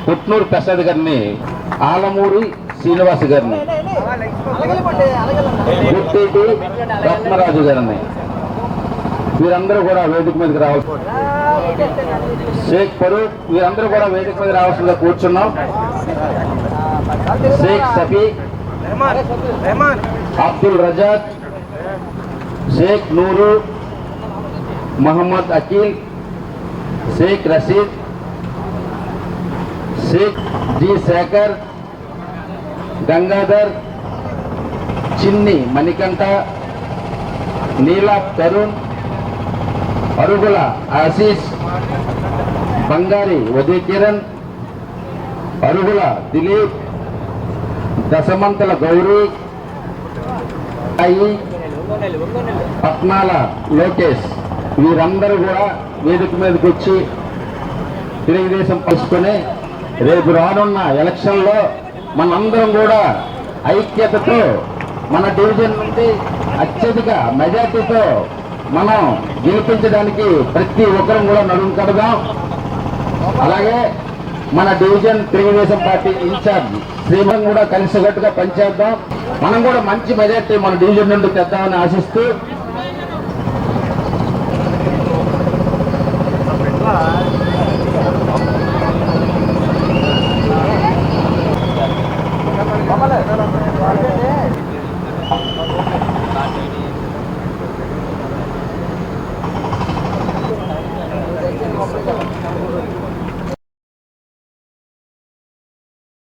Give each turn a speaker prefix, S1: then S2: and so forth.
S1: పుట్నూరు ప్రసాద్ గారిని, ఆలమూరి శ్రీనివాస్ గారిని, గుట్టేటి రత్నరాజు గారిని వీరందరూ కూడా వేదిక మీదకి రావాలి. షేక్ ఫరూక్ వీరందరూ కూడా వేదిక మీద రావాల్సిందిగా కూర్చున్నాం. షేక్ సఫీ, అబ్దుల్ రజాక్, షేక్ నూరు, మహమ్మద్ అకీల్, షేక్ రషీద్, షేక్ జి శేఖర్, గంగాధర్, చిన్ని మణికంఠ, నీలా తరుణ్, అరుగుల ఆశీష్, బంగారి ఉదయ్ కిరణ్, అరుగుల దిలీప్, దశమంతల గౌరీ, పట్నాల లోకేష్ వీరందరూ కూడా వేదిక మీదకి వచ్చి తెలుగుదేశం పలుచుకొని రేపు రానున్న ఎలక్షన్లో మనందరం కూడా ఐక్యతతో మన డివిజన్ నుండి అత్యధిక మెజార్టీతో మనం గెలిపించడానికి ప్రతి ఒక్కరం కూడా నడుము కడదాం. అలాగే మన division Telugu Desam party incharge Shriman కూడా కలిసికట్టుగా పనిచేద్దాం. మనం కూడా మంచి మెజార్టీ మన డివిజన్ నుండి తెద్దామని ఆశిస్తూ